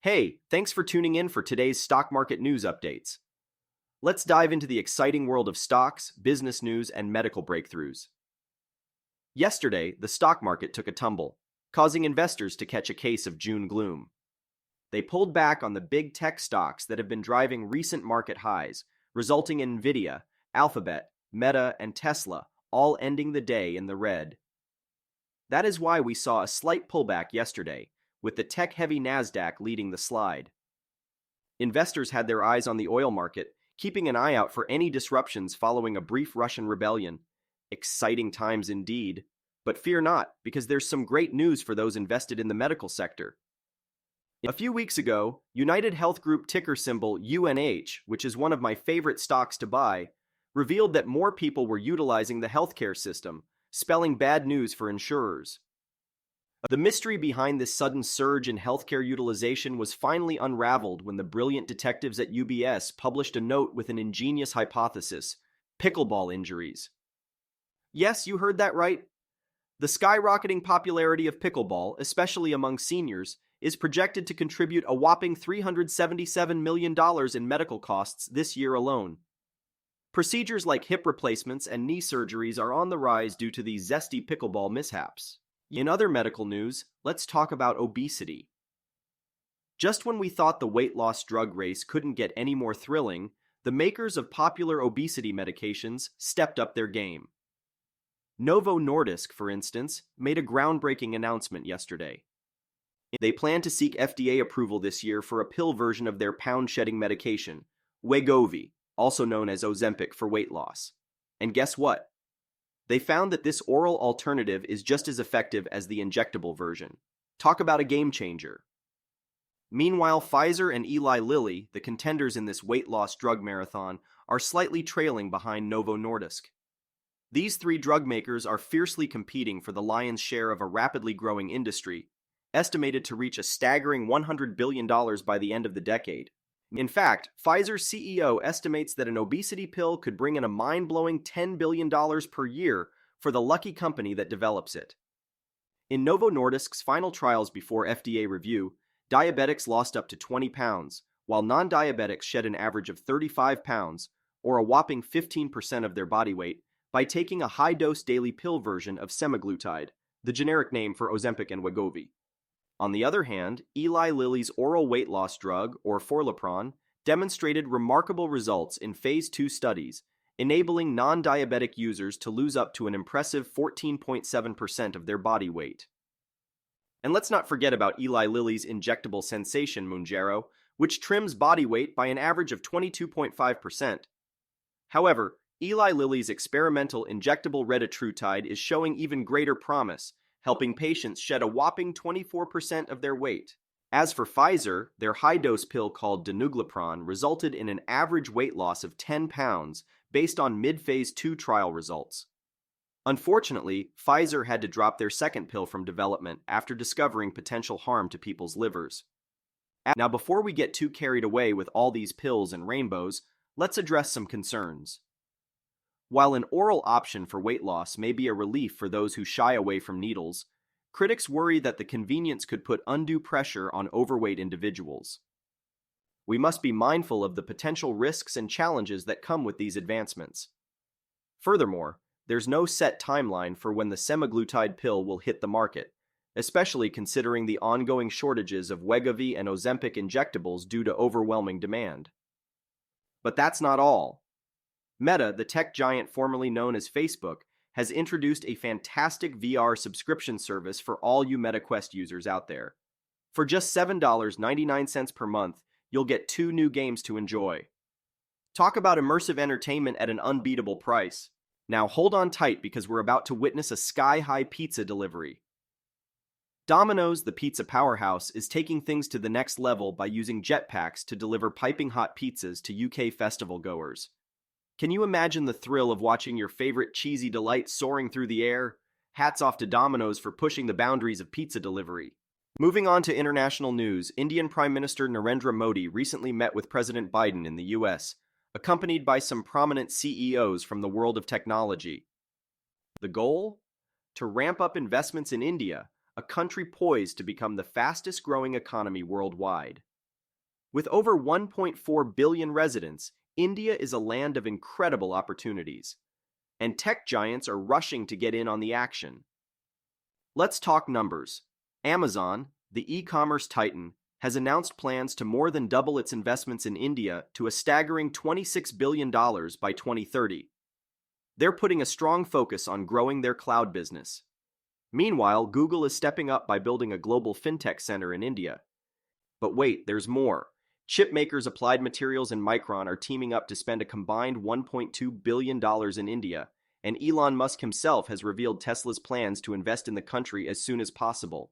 Hey, thanks for tuning in for today's stock market news updates. Let's dive into the exciting world of stocks, business news, and medical breakthroughs. Yesterday, the stock market took a tumble, causing investors to catch a case of June gloom. They pulled back on the big tech stocks that have been driving recent market highs, resulting in Nvidia, Alphabet, Meta, and Tesla all ending the day in the red. That is why we saw a slight pullback yesterday, with the tech-heavy Nasdaq leading the slide. Investors had their eyes on the oil market, keeping an eye out for any disruptions following a brief Russian rebellion. Exciting times indeed. But fear not, because there's some great news for those invested in the medical sector. A few weeks ago, United Health Group ticker symbol UNH, which is one of my favorite stocks to buy, revealed that more people were utilizing the healthcare system, spelling bad news for insurers. The mystery behind this sudden surge in healthcare utilization was finally unraveled when the brilliant detectives at UBS published a note with an ingenious hypothesis: pickleball injuries. Yes, you heard that right. The skyrocketing popularity of pickleball, especially among seniors, is projected to contribute a whopping $377 million in medical costs this year alone. Procedures like hip replacements and knee surgeries are on the rise due to these zesty pickleball mishaps. In other medical news, let's talk about obesity. Just when we thought the weight loss drug race couldn't get any more thrilling, the makers of popular obesity medications stepped up their game. Novo Nordisk, for instance, made a groundbreaking announcement yesterday. They plan to seek FDA approval this year for a pill version of their pound-shedding medication, Wegovy, also known as Ozempic, for weight loss. And guess what? They found that this oral alternative is just as effective as the injectable version. Talk about a game changer. Meanwhile, Pfizer and Eli Lilly, the contenders in this weight loss drug marathon, are slightly trailing behind Novo Nordisk. These three drug makers are fiercely competing for the lion's share of a rapidly growing industry, estimated to reach a staggering $100 billion by the end of the decade. In fact, Pfizer's CEO estimates that an obesity pill could bring in a mind-blowing $10 billion per year for the lucky company that develops it. In Novo Nordisk's final trials before FDA review, diabetics lost up to 20 pounds, while non-diabetics shed an average of 35 pounds, or a whopping 15% of their body weight, by taking a high-dose daily pill version of semaglutide, the generic name for Ozempic and Wegovy. On the other hand, Eli Lilly's oral weight loss drug, or Forlipron, demonstrated remarkable results in Phase 2 studies, enabling non-diabetic users to lose up to an impressive 14.7% of their body weight. And let's not forget about Eli Lilly's injectable sensation Mounjaro, which trims body weight by an average of 22.5%. However, Eli Lilly's experimental injectable retatrutide is showing even greater promise, helping patients shed a whopping 24% of their weight. As for Pfizer, their high-dose pill called danuglipron resulted in an average weight loss of 10 pounds based on mid-phase 2 trial results. Unfortunately, Pfizer had to drop their second pill from development after discovering potential harm to people's livers. Now, before we get too carried away with all these pills and rainbows, let's address some concerns. While an oral option for weight loss may be a relief for those who shy away from needles, critics worry that the convenience could put undue pressure on overweight individuals. We must be mindful of the potential risks and challenges that come with these advancements. Furthermore, there's no set timeline for when the semaglutide pill will hit the market, especially considering the ongoing shortages of Wegovy and Ozempic injectables due to overwhelming demand. But that's not all. Meta, the tech giant formerly known as Facebook, has introduced a fantastic VR subscription service for all you MetaQuest users out there. For just $7.99 per month, you'll get 2 new games to enjoy. Talk about immersive entertainment at an unbeatable price. Now hold on tight because we're about to witness a sky-high pizza delivery. Domino's, the pizza powerhouse, is taking things to the next level by using jetpacks to deliver piping hot pizzas to UK festival goers. Can you imagine the thrill of watching your favorite cheesy delight soaring through the air? Hats off to Domino's for pushing the boundaries of pizza delivery. Moving on to international news, Indian Prime Minister Narendra Modi recently met with President Biden in the US, accompanied by some prominent CEOs from the world of technology. The goal? To ramp up investments in India, a country poised to become the fastest-growing economy worldwide. With over 1.4 billion residents, India is a land of incredible opportunities, and tech giants are rushing to get in on the action. Let's talk numbers. Amazon, the e-commerce titan, has announced plans to more than double its investments in India to a staggering $26 billion by 2030. They're putting a strong focus on growing their cloud business. Meanwhile, Google is stepping up by building a global fintech center in India. But wait, there's more. Chip makers Applied Materials and Micron are teaming up to spend a combined $1.2 billion in India, and Elon Musk himself has revealed Tesla's plans to invest in the country as soon as possible.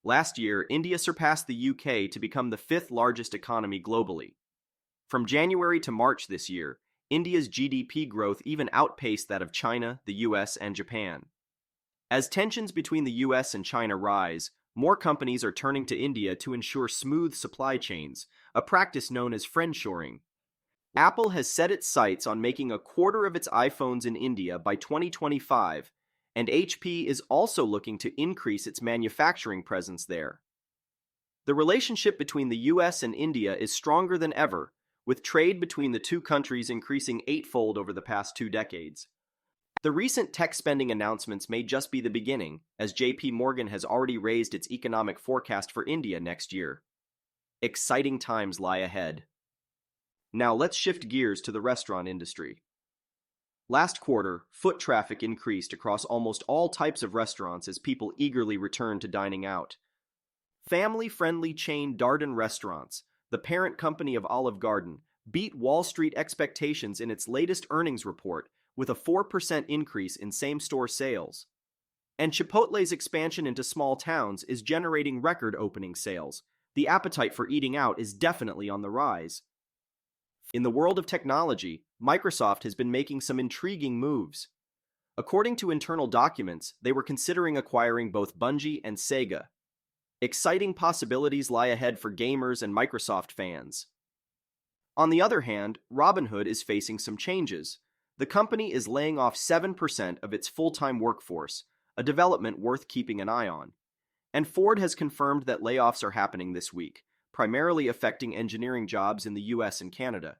Last year, India surpassed the UK to become the fifth largest economy globally. From January to March this year, India's GDP growth even outpaced that of China, the US, and Japan. As tensions between the US and China rise, more companies are turning to India to ensure smooth supply chains, a practice known as friendshoring. Apple has set its sights on making a quarter of its iPhones in India by 2025, and HP is also looking to increase its manufacturing presence there. The relationship between the US and India is stronger than ever, with trade between the two countries increasing eightfold over the past 2 decades. The recent tech spending announcements may just be the beginning, as JP Morgan has already raised its economic forecast for India next year. Exciting times lie ahead. Now let's shift gears to the restaurant industry. Last quarter, foot traffic increased across almost all types of restaurants as people eagerly returned to dining out. Family-friendly chain Darden Restaurants, the parent company of Olive Garden, beat Wall Street expectations in its latest earnings report with a 4% increase in same-store sales. And Chipotle's expansion into small towns is generating record opening sales. The appetite for eating out is definitely on the rise. In the world of technology, Microsoft has been making some intriguing moves. According to internal documents, they were considering acquiring both Bungie and Sega. Exciting possibilities lie ahead for gamers and Microsoft fans. On the other hand, Robinhood is facing some changes. The company is laying off 7% of its full-time workforce, a development worth keeping an eye on. And Ford has confirmed that layoffs are happening this week, primarily affecting engineering jobs in the US and Canada.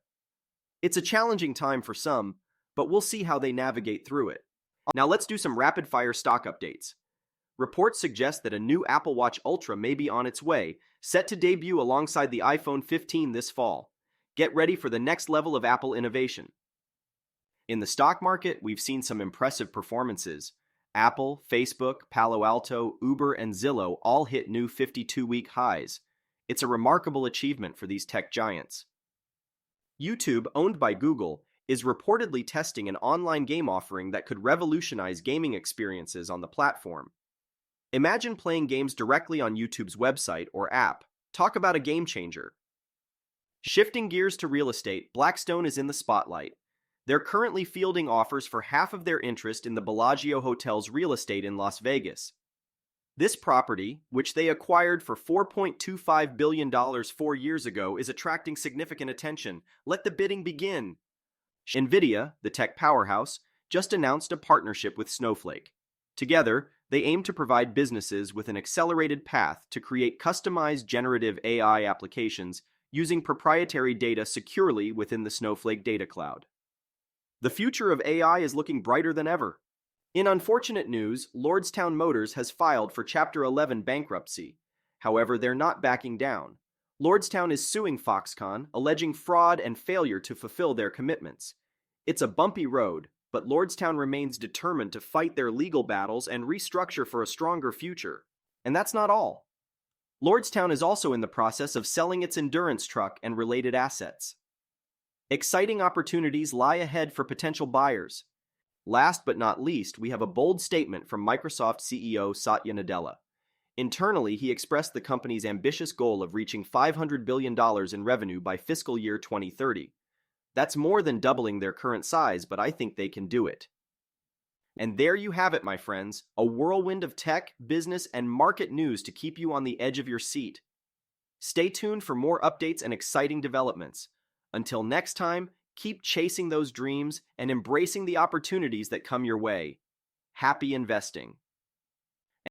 It's a challenging time for some, but we'll see how they navigate through it. Now let's do some rapid-fire stock updates. Reports suggest that a new Apple Watch Ultra may be on its way, set to debut alongside the iPhone 15 this fall. Get ready for the next level of Apple innovation. In the stock market, we've seen some impressive performances. Apple, Facebook, Palo Alto, Uber, and Zillow all hit new 52-week highs. It's a remarkable achievement for these tech giants. YouTube, owned by Google, is reportedly testing an online game offering that could revolutionize gaming experiences on the platform. Imagine playing games directly on YouTube's website or app. Talk about a game changer. Shifting gears to real estate, Blackstone is in the spotlight. They're currently fielding offers for half of their interest in the Bellagio Hotel's real estate in Las Vegas. This property, which they acquired for $4.25 billion 4 years ago, is attracting significant attention. Let the bidding begin. Nvidia, the tech powerhouse, just announced a partnership with Snowflake. Together, they aim to provide businesses with an accelerated path to create customized generative AI applications using proprietary data securely within the Snowflake data cloud. The future of AI is looking brighter than ever. In unfortunate news, Lordstown Motors has filed for Chapter 11 bankruptcy. However, they're not backing down. Lordstown is suing Foxconn, alleging fraud and failure to fulfill their commitments. It's a bumpy road, but Lordstown remains determined to fight their legal battles and restructure for a stronger future. And that's not all. Lordstown is also in the process of selling its endurance truck and related assets. Exciting opportunities lie ahead for potential buyers. Last but not least, we have a bold statement from Microsoft CEO Satya Nadella. Internally, he expressed the company's ambitious goal of reaching $500 billion in revenue by fiscal year 2030. That's more than doubling their current size, but I think they can do it. And there you have it, my friends, a whirlwind of tech, business, and market news to keep you on the edge of your seat. Stay tuned for more updates and exciting developments. Until next time, keep chasing those dreams and embracing the opportunities that come your way. Happy investing.